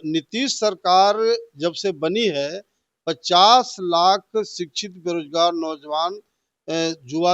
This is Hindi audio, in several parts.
नीतीश सरकार जब से बनी है 50 लाख शिक्षित बेरोजगार नौजवान युवा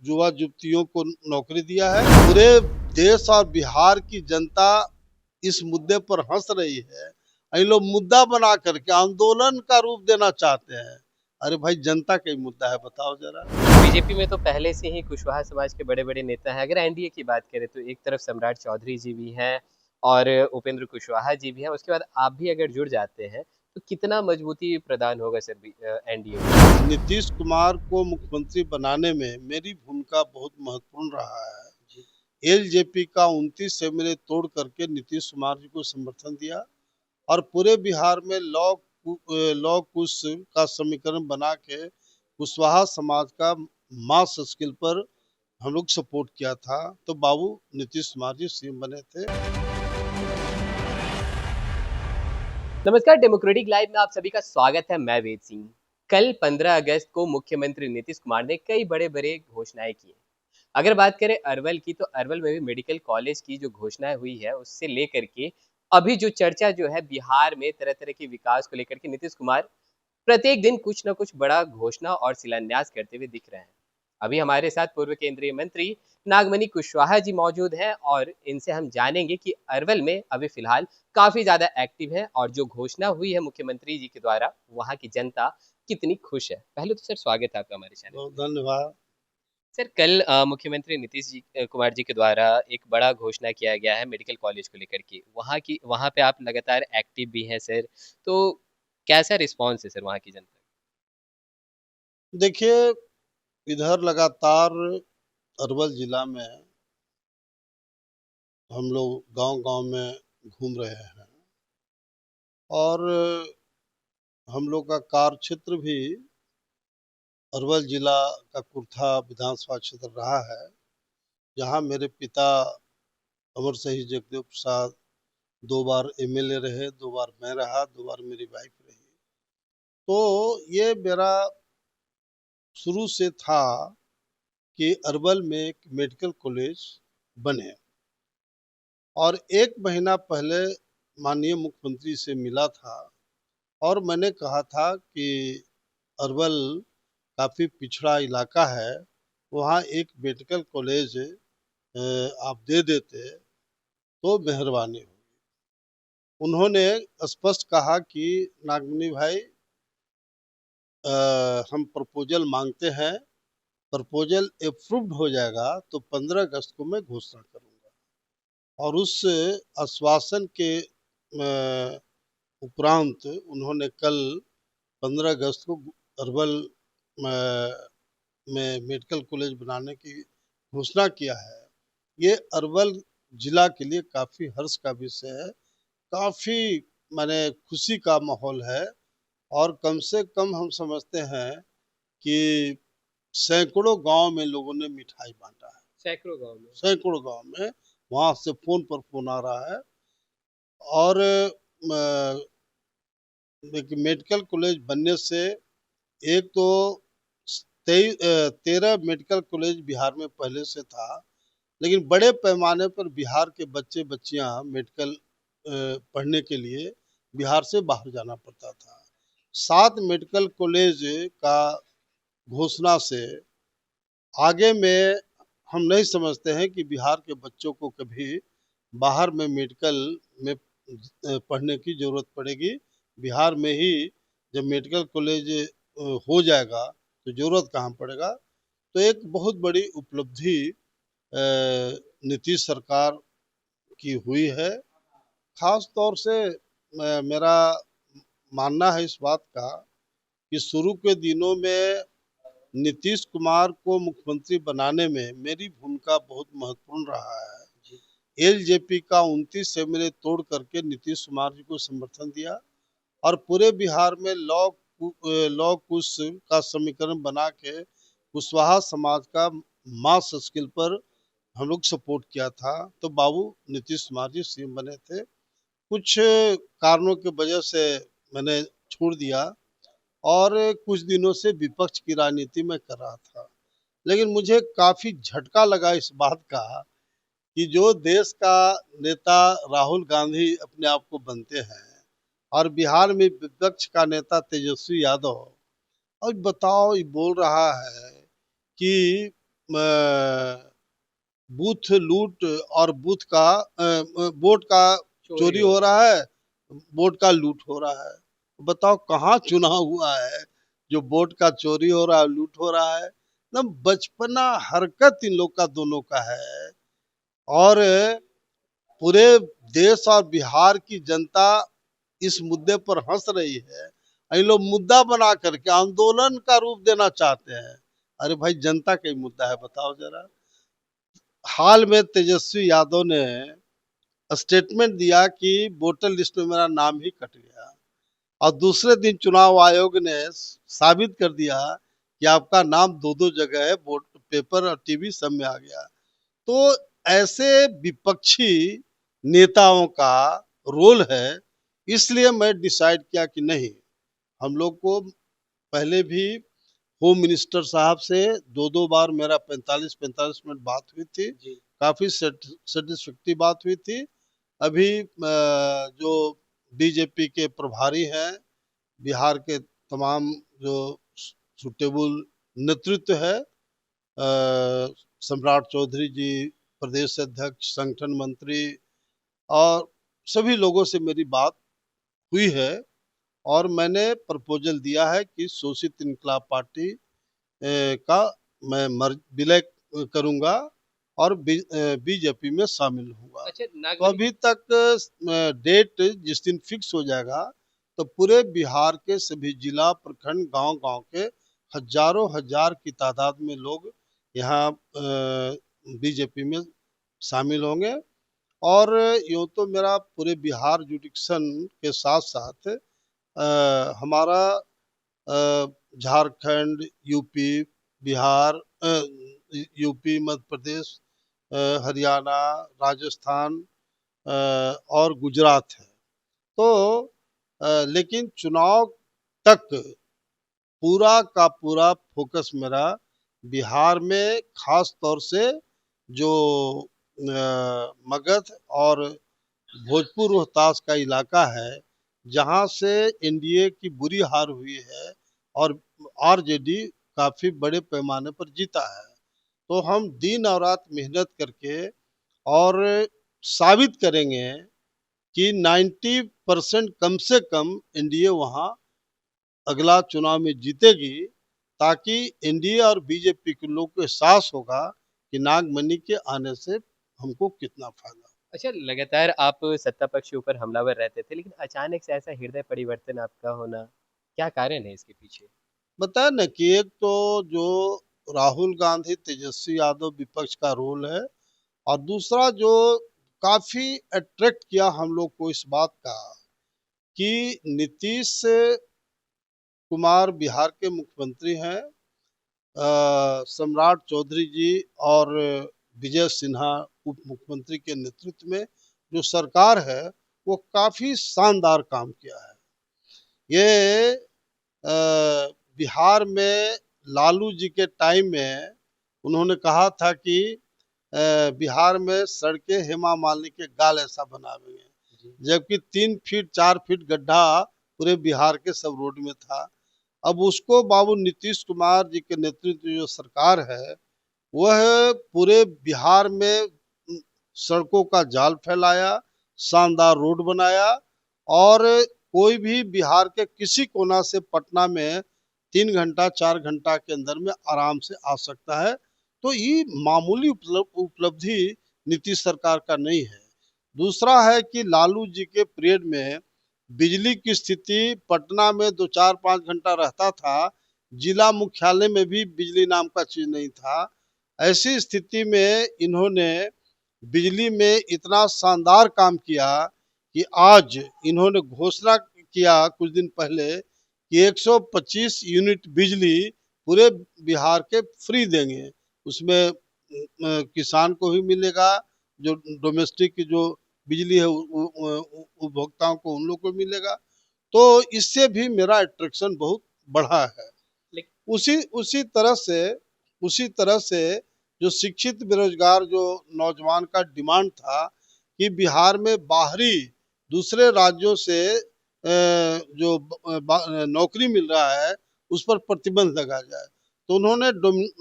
युवा युवतियों को नौकरी दिया है। पूरे देश और बिहार की जनता इस मुद्दे पर हंस रही है। इन लोग मुद्दा बना करके आंदोलन का रूप देना चाहते हैं। अरे भाई, जनता का ही मुद्दा है, बताओ जरा। बीजेपी में तो पहले से ही कुशवाहा समाज के बड़े-बड़े नेता हैं। अगर एनडीए की बात करें तो एक तरफ सम्राट चौधरी जी भी हैं और उपेंद्र कुशवाहा जी भी हैं। उसके बाद आप भी अगर जुड़ जाते हैं तो कितना मजबूती प्रदान होगा सर एनडीए को? नीतीश कुमार को मुख्यमंत्री बनाने में मेरी भूमिका बहुत महत्वपूर्ण रहा है। जी। एलजेपी का 29 एमएलए तोड़ करके नीतीश कुमार जी को समर्थन दिया और पूरे बिहार में लॉ कुश का समीकरण बना के कुशवाहा समाज का मास स्केल पर हम लोग सपोर्ट किया था। तो बाबू नीतीश कुमार जी सीएम बने थे। नमस्कार, डेमोक्रेटिक लाइव में आप सभी का स्वागत है। मैं वेद सिंह। कल 15 अगस्त को मुख्यमंत्री नीतीश कुमार ने कई बड़े-बड़े घोषणाएं की हैं। अगर बात करें अरवल की तो अरवल में भी मेडिकल कॉलेज की जो घोषणाएं हुई है उससे लेकर के अभी जो चर्चा जो है बिहार में तरह-तरह के विकास को लेकर के नीतीश कुमार प्रत्येक दिन कुछ न कुछ बड़ा घोषणा और शिलान्यास करते हुए दिख रहे हैं। अभी हमारे साथ पूर्व केंद्रीय मंत्री नागमणि कुशवाहा जी मौजूद हैं और इनसे हम जानेंगे कि अरवल में अभी फिलहाल काफी ज्यादा एक्टिव है और जो घोषणा हुई है मुख्यमंत्री जी के द्वारा वहां की जनता कितनी खुश है। पहले तो सर स्वागत है आपका हमारे चैनल बहुत पे। धन्यवाद। सर कल मुख्यमंत्री नीतीश जी कुमार जी के द्वारा एक बड़ा घोषणा किया गया है मेडिकल कॉलेज को लेकर के। वहाँ पे आप लगातार एक्टिव भी हैं सर, तो कैसा रिस्पॉन्स है सर वहाँ की जनता देखिए, इधर लगातार अरवल जिला में हम लोग गांव-गांव में घूम रहे हैं और हम लोग का कार्य क्षेत्र भी अरवल जिला का कुर्था विधानसभा क्षेत्र रहा है, जहां मेरे पिता अमर शहीद जगदेव प्रसाद 2 बार एमएलए रहे, 2 बार मैं रहा, 2 बार मेरी वाइफ रही। तो ये मेरा शुरू से था कि अरवल में एक मेडिकल कॉलेज बने और 1 महीना पहले माननीय मुख्यमंत्री से मिला था और मैंने कहा था कि अरवल काफ़ी पिछड़ा इलाका है, वहाँ एक मेडिकल कॉलेज आप दे देते तो मेहरबानी होगी। उन्होंने स्पष्ट कहा कि नागमणि भाई, हम प्रपोज़ल माँगते हैं, प्रपोज़ल अप्रूव्ड हो जाएगा तो 15 अगस्त को मैं घोषणा करूँगा। और उस आश्वासन के उपरांत उन्होंने कल 15 अगस्त को अरवल में मेडिकल कॉलेज बनाने की घोषणा किया है। ये अरवल जिला के लिए काफ़ी हर्ष का विषय है, काफ़ी माने खुशी का माहौल है और कम से कम हम समझते हैं कि सैकड़ों गाँव में लोगों ने मिठाई बाँटा है। सैकड़ों गांव में? सैकड़ों गाँव में, वहाँ से फ़ोन पर फ़ोन आ रहा है और एक मेडिकल कॉलेज बनने से एक तो 13 मेडिकल कॉलेज बिहार में पहले से था, लेकिन बड़े पैमाने पर बिहार के बच्चे-बच्चियाँ मेडिकल पढ़ने के लिए बिहार से बाहर जाना पड़ता था। 7 मेडिकल कॉलेज का घोषणा से आगे में हम नहीं समझते हैं कि बिहार के बच्चों को कभी बाहर में मेडिकल में पढ़ने की ज़रूरत पड़ेगी। बिहार में ही जब मेडिकल कॉलेज हो जाएगा तो ज़रूरत कहाँ पड़ेगा। तो एक बहुत बड़ी उपलब्धि नीतीश सरकार की हुई है। ख़ास तौर से मेरा मानना है इस बात का कि शुरू के दिनों में नीतीश कुमार को मुख्यमंत्री बनाने में मेरी भूमिका बहुत महत्वपूर्ण रहा है। जी। एलजेपी का 29 एमएलए तोड़ करके नीतीश कुमार जी को समर्थन दिया और पूरे बिहार में लॉ कुश का समीकरण बना के कुशवाहा समाज का मास स्केल पर हम लोग सपोर्ट किया था। तो बाबू नीतीश कुमार जी सीएम बने थे। कुछ कारणों की वजह से मैंने छोड़ दिया और कुछ दिनों से विपक्ष की राजनीति में कर रहा था। लेकिन मुझे काफ़ी झटका लगा इस बात का कि जो देश का नेता राहुल गांधी अपने आप को बनते हैं, और बिहार में विपक्ष का नेता तेजस्वी यादव, और बताओ ये बोल रहा है कि बूथ लूट और बूथ का वोट का चोरी हो हो रहा रहा है, वोट का लूट हो रहा है। बताओ कहाँ चुनाव हुआ है जो वोट का चोरी हो रहा है, लूट हो रहा है। एकदम बचपना हरकत इन लोग का, दोनों का है। और पूरे देश और बिहार की जनता इस मुद्दे पर हंस रही है। इन लोग मुद्दा बना करके आंदोलन का रूप देना चाहते हैं। अरे भाई, जनता का ही मुद्दा है, बताओ जरा। हाल में तेजस्वी यादव ने स्टेटमेंट दिया कि वोटर लिस्ट में मेरा नाम ही कट गया, और दूसरे दिन चुनाव आयोग ने साबित कर दिया कि आपका नाम दो दो जगह है, वोट पेपर और टीवी सब में आ गया। तो ऐसे विपक्षी नेताओं का रोल है। इसलिए मैं डिसाइड किया कि नहीं, हम लोग को पहले भी होम मिनिस्टर साहब से दो दो बार मेरा 45-45 मिनट बात हुई थी। जी। काफी सेटिस्फैक्ट्री बात हुई थी। अभी जो बीजेपी के प्रभारी हैं, बिहार के तमाम जो सुटेबल नेतृत्व है, सम्राट चौधरी जी, प्रदेश अध्यक्ष, संगठन मंत्री, और सभी लोगों से मेरी बात हुई है। और मैंने प्रपोजल दिया है कि शोषित इंकलाब पार्टी का मैं विलय करूंगा और बीजेपी में शामिल होऊंगा। अच्छा तो नागमणि, अभी तक डेट जिस दिन फिक्स हो जाएगा, तो पूरे बिहार के सभी जिला, प्रखंड, गांव-गांव के हजारों हजार की तादाद में लोग यहाँ बीजेपी में शामिल होंगे। और यूँ तो मेरा पूरे बिहार जुडिक्शन के साथ साथ हमारा झारखंड, यूपी, बिहार, यूपी, मध्य प्रदेश, हरियाणा, राजस्थान और गुजरात है। तो लेकिन चुनाव तक पूरा का पूरा फोकस मेरा बिहार में, खास तौर से जो मगध और भोजपुर रोहतास का इलाका है, जहां से एनडीए की बुरी हार हुई है और आरजेडी काफी बड़े पैमाने पर जीता है। तो हम दिन और रात मेहनत करके और साबित करेंगे कि 90% कम से कम एनडीए वहां अगला चुनाव में जीतेगी, ताकि एनडीए और बीजेपी के लोग को एहसास होगा कि नागमणि के आने से हमको कितना फायदा। अच्छा लगातार आप सत्ता पक्ष के ऊपर हमलावर रहते थे, लेकिन अचानक से ऐसा हृदय परिवर्तन आपका होना, क्या कारण है इसके पीछे? बताया ना कि एक तो जो राहुल गांधी, तेजस्वी यादव विपक्ष का रोल है, और दूसरा जो काफी अट्रैक्ट किया हम लोग को इस बात का कि नीतीश कुमार बिहार के मुख्यमंत्री हैं, सम्राट चौधरी जी और विजय सिन्हा उप मुख्यमंत्री के नेतृत्व में जो सरकार है, वो काफी शानदार काम किया है। ये बिहार में लालू जी के टाइम में उन्होंने कहा था कि बिहार में सड़कें हेमा मालिनी के गाल ऐसा बनावेंगे, जी। जबकि 3 फीट 4 फीट गड्ढा पूरे बिहार के सब रोड में था। अब उसको बाबू नीतीश कुमार जी के नेतृत्व में जो सरकार है, वह पूरे बिहार में सड़कों का जाल फैलाया, शानदार रोड बनाया, और कोई भी बिहार के किसी कोना से पटना में 3 घंटा 4 घंटा के अंदर में आराम से आ सकता है। तो ये मामूली उपलब्धि नीतीश सरकार का नहीं है। दूसरा है कि लालू जी के पीरियड में बिजली की स्थिति पटना में 2 4 5 घंटा रहता था, जिला मुख्यालय में भी बिजली नाम का चीज नहीं था। ऐसी स्थिति में इन्होंने बिजली में इतना शानदार काम किया कि आज इन्होंने घोषणा किया कुछ दिन पहले कि 125 यूनिट बिजली पूरे बिहार के फ्री देंगे। उसमें किसान को भी मिलेगा, जो डोमेस्टिक की जो बिजली है उपभोक्ताओं को, उन लोग को मिलेगा। तो इससे भी मेरा अट्रैक्शन बहुत बढ़ा है। लेकिन उसी उसी तरह से जो शिक्षित बेरोजगार जो नौजवान का डिमांड था कि बिहार में बाहरी दूसरे राज्यों से नौकरी मिल रहा है उस पर प्रतिबंध लगा जाए। तो उन्होंने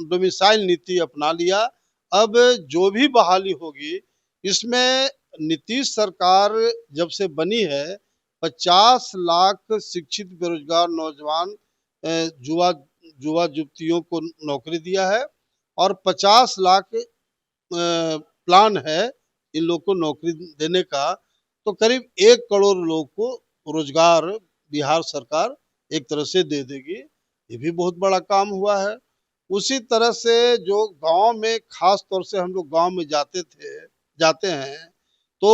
डोमिसाइल नीति अपना लिया। अब जो भी बहाली होगी इसमें नीतीश सरकार जब से बनी है 50 लाख शिक्षित बेरोजगार नौजवान युवा युवा युवतियों को नौकरी दिया है और 50 लाख प्लान है इन लोग को नौकरी देने का। तो करीब 1 करोड़ लोग को रोजगार बिहार सरकार एक तरह से दे देगी। ये भी बहुत बड़ा काम हुआ है। उसी तरह से जो गांव में खास तौर से हम लोग गांव में जाते हैं तो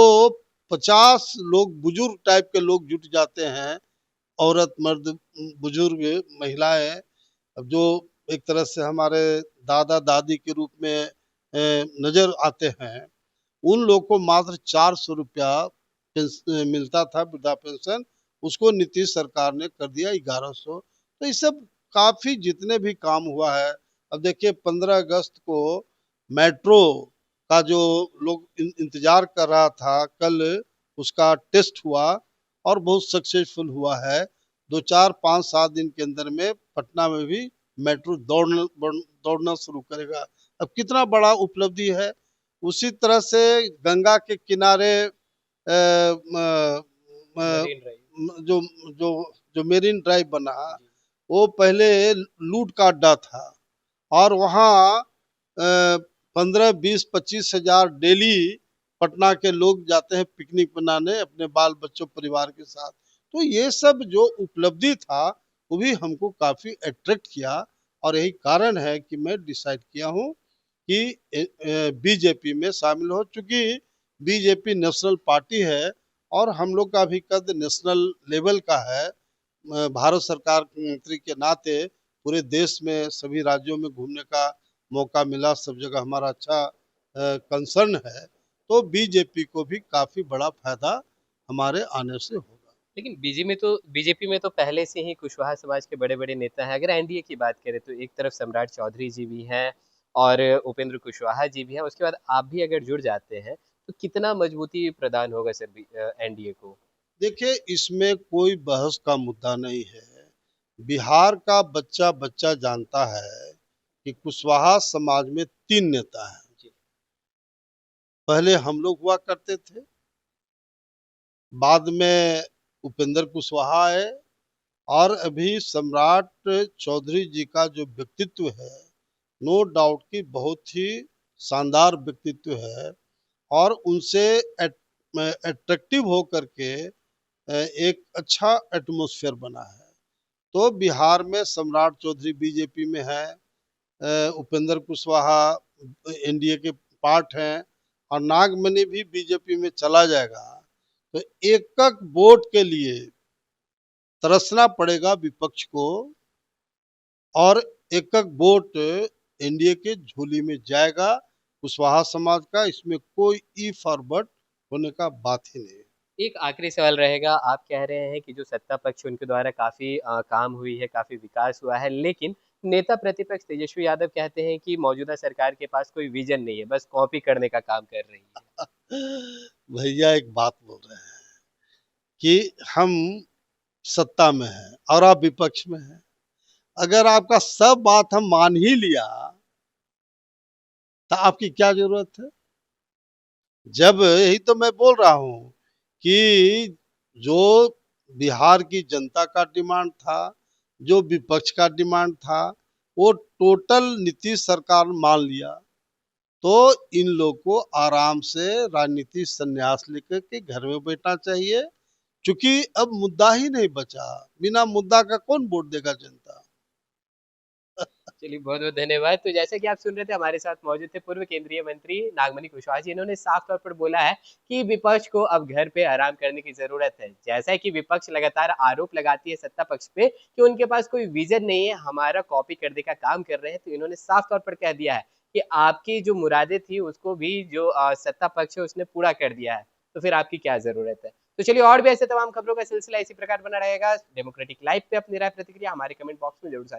50 लोग बुजुर्ग टाइप के लोग जुट जाते हैं, औरत मर्द बुजुर्ग महिलाएं, अब जो एक तरह से हमारे दादा दादी के रूप में नजर आते हैं। उन लोग को मात्र 400 रुपया मिलता था वृद्धा पेंशन, उसको नीतीश सरकार ने कर दिया 1100। तो ये सब काफी जितने भी काम हुआ है। अब देखिए 15 अगस्त को मेट्रो का जो लोग इंतजार कर रहा था, कल उसका टेस्ट हुआ और बहुत सक्सेसफुल हुआ है। 2, 4, 5, 7 दिन के अंदर में पटना में भी मेट्रो दौड़ना शुरू करेगा। अब कितना बड़ा उपलब्धि है। उसी तरह से गंगा के किनारे जो जो जो मेरीन ड्राइव बना, वो पहले लूट का अड्डा था और वहाँ 15, 20, 25 हजार डेली पटना के लोग जाते हैं पिकनिक मनाने अपने बाल बच्चों परिवार के साथ। तो ये सब जो उपलब्धि था वो भी हमको काफी अट्रैक्ट किया और यही कारण है कि मैं डिसाइड किया हूँ कि बीजेपी में शामिल हो। चूंकि बीजेपी नेशनल पार्टी है और हम लोग का भी कद नेशनल लेवल का है। भारत सरकार के मंत्री के नाते पूरे देश में सभी राज्यों में घूमने का मौका मिला, सब जगह हमारा अच्छा कंसर्न है। तो बीजेपी को भी काफी बड़ा फायदा हमारे आने से होगा। लेकिन बीजेपी में तो पहले से ही कुशवाहा समाज के बड़े-बड़े नेता हैं। अगर एनडीए की बात करें तो एक तरफ सम्राट चौधरी जी भी हैं और उपेंद्र कुशवाहा जी भी हैं। उसके बाद आप भी अगर जुड़ जाते हैं तो कितना मजबूती प्रदान होगा सर एनडीए को? देखिए इसमें कोई बहस का मुद्दा नहीं है। बिहार का बच्चा बच्चा जानता है कि कुशवाहा समाज में 3 नेता हैं। जी। पहले हम लोग हुआ करते थे, बाद में उपेंद्र कुशवाहा है और अभी सम्राट चौधरी जी का जो व्यक्तित्व है, नो डाउट कि बहुत ही शानदार व्यक्तित्व है और उनसे अट्रैक्टिव हो करके एक अच्छा एटमॉस्फेयर बना है। तो बिहार में सम्राट चौधरी बीजेपी में है, उपेंद्र कुशवाहा एनडीए के पार्ट हैं और नागमणि भी बीजेपी में चला जाएगा। तो एक वोट के लिए तरसना पड़ेगा विपक्ष को और एक वोट एनडीए के झोली में जाएगा कुशवाहा समाज का। इसमें कोई ई फॉरवर्ड होने का बात ही नहीं है। एक आखिरी सवाल रहेगा, आप कह रहे हैं कि जो सत्ता पक्ष उनके द्वारा काफ़ी काम हुई है, काफ़ी विकास हुआ है, लेकिन नेता प्रतिपक्ष तेजस्वी यादव कहते हैं कि मौजूदा सरकार के पास कोई विज़न नहीं है, बस कॉपी करने का काम कर रही है। भैया एक बात बोल रहे हैं कि हम सत्ता में हैं और आप विपक्ष में हैं। अगर आपका सब बात हम मान ही लिया तो आपकी क्या जरूरत है? जब यही तो मैं बोल रहा हूं कि जो बिहार की जनता का डिमांड था, जो विपक्ष का डिमांड था, वो टोटल नीतीश सरकार मान लिया। तो इन लोग को आराम से राजनीति संन्यास लेकर के घर में बैठना चाहिए, क्योंकि अब मुद्दा ही नहीं बचा। बिना मुद्दा का कौन वोट देगा जनता? चलिए बहुत-बहुत धन्यवाद। तो जैसा कि आप सुन रहे थे हमारे साथ मौजूद थे पूर्व केंद्रीय मंत्री नागमणि कुशवाहा जी। इन्होंने साफ तौर पर बोला है कि विपक्ष को अब घर पे आराम करने की ज़रूरत है। जैसा कि विपक्ष लगातार आरोप लगाती है सत्ता पक्ष पे कि उनके पास कोई विज़न नहीं है, हमारा कॉपी करने का काम कर रहे हैं, तो इन्होंने साफ तौर पर कह दिया है कि आपकी जो मुरादें थी उसको भी जो सत्ता पक्ष है उसने पूरा कर दिया है। तो फिर आपकी क्या ज़रूरत है? तो चलिए और भी ऐसे तमाम खबरों का सिलसिला इसी प्रकार बना रहेगा। डेमोक्रेटिक लाइव पे अपनी राय प्रतिक्रिया हमारे कमेंट बॉक्स में ज़रूर साझा